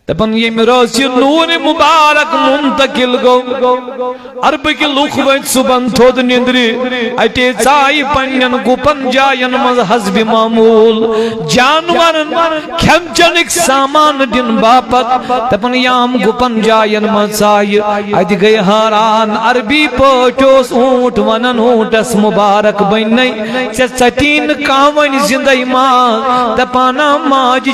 दपन ये रोज नूर मुबारक मुंतकिल गो अरब के लुख वत सुबन थोद निंद्रि अटे चाय पन्नन गुपन जायन मज हस्ब मामूल जानवरन खेमचनिक सामान दिन बापत दपन याम गुपन जायन मज चाय अत गए हारान अरबी पोटोस ऊंट वनन ऊंटस मुबारक बन चटीन कावन जिंदई मां दपाना माज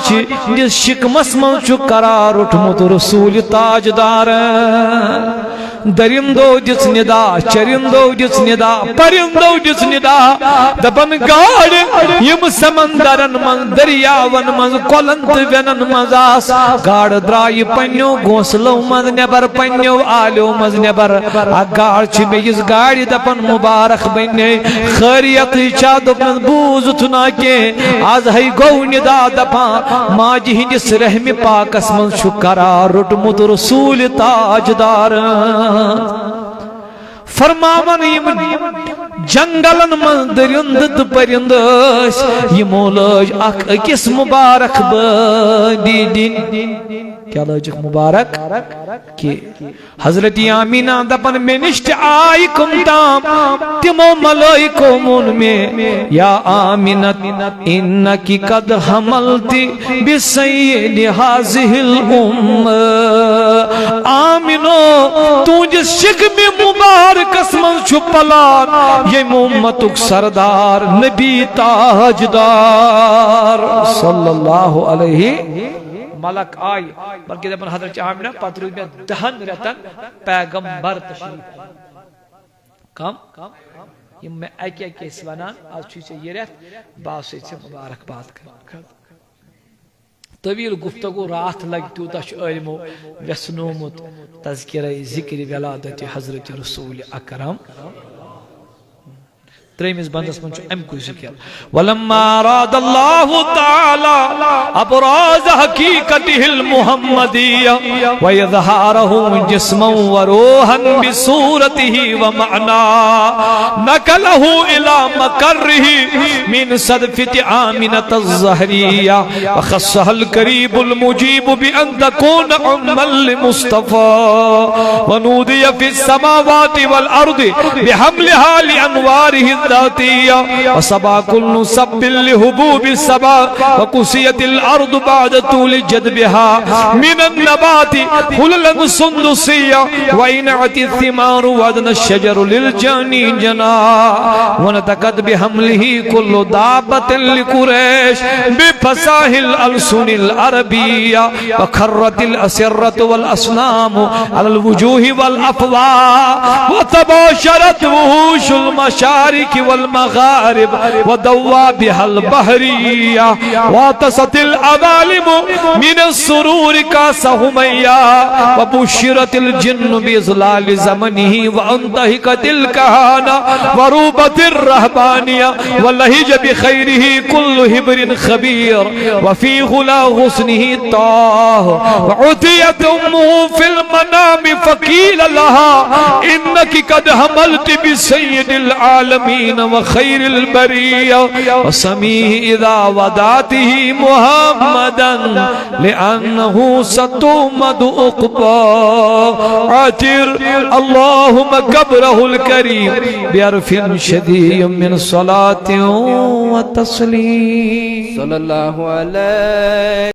शिकमस मज करा उठमुत रसूल ताजदार दरिंदो दिस निदा चरिंदो दिस निदा परिंदो दिस निदा दपन गाड़ यम समंदरन मन दरियावन मन कोलंत वेनन मजास गाड़ द्राय पन्यो घोंसलो मज नेबर पन्यो आलो मज नेबर आ गाड़ छ बेइस गाड़ी दपन मुबारक बने खैरियत चा दपन बूजुत ना के आज है गौ निदा दपा माज हिंदिस रहम पाकस मन शुकरा रुटमुत रसूल ताजदार फरमावन जंगलन मन दरिंद परिंद यमो लज अकिस मुबारक दिन क्या लज मुबारक कि हजरत आमीना दपन में निष्ठ आई कुमताम तिमो मलाइको मुन में या आमीनत इन्नकी कद हमलती बिसय्यिद हाज़िहिल उम्म आमिनो तुझ शिक में मुबारक मन छुपलान ये उम्मतुक सरदार नबी ताजदार सल्लल्लाहु अलैहि मलक आई बल्कि दपन हजरत आमिना पत्रू में दहन रतन पैगंबर तशरीफ कम ये मैं एक केस वनान आज छुसे ये रेत बास से मुबारकबाद कर तवील गुफ्तगू रात लग तूता इल्मो व्यसनोमुत तज़किरा ज़िक्र विलादत हज़रत रसूल अकरम त्रेमिस बंदस मन अम को जिक्र वलम्मा रादल्लाहु ताला अबराज हकीकतिहिल मुहम्मदिया व यज़हारहु जिस्मन व रूहन बिसूरतिही व मअना नकलहु इला मकर्रिही मिन सदफति आमिनत अज़्ज़हरिया व खस्सहल करीबुल मुजीब बि अन तकून उम्मल मुस्तफा व नूदिया फिस समावाति वल अर्दि बिहमलिहा लि अनवारिहि वसबा कुल्लु सब्बिल लिहुबूबि सबा वकुसियतिल अर्दु बाद तूल जदबिहा मिनन नबाति हुललन सुंदुसिया वइनअति थिमारु वदन शजरु लिल जानी जना वनतकद बिहमलिही कुल्लु दाबतिल लिकुरैश बिफसाहिल अलसुनिल अरबिया वखर्रतिल असरतु वल अस्नामु अलल वुजूहि वल अफवा वतबाशरत वुहुशुल मशारिक वल मगारिब वदवा बिहल बहरिया वातसतिल अवालिम मिन सुरूर का सहमैया वबुशिरतिल जिन्न बिज़लाल ज़मनिही व अंतहिकतिल कहाना वरूबतिर रहबानिया वलहिज बिखैरिही कुल्लु हिब्रिन खबीर वफी गुला हुस्निही ताह वउतियत उम्मुहु फिल मनाम फकील लहा इन्नकी कद हमलति बिसय्यिदिल आलमीन व खैरिल बरिया व समीह इदा वदातिही मुहम्मदन लिअन्नहु सतुमद उक़बा आतिर अल्लाहुम्मा कब्रहुल करीम बिअर्फिन शदीद मिन सलातिन व तस्लीम सल्लल्लाहु अलैहि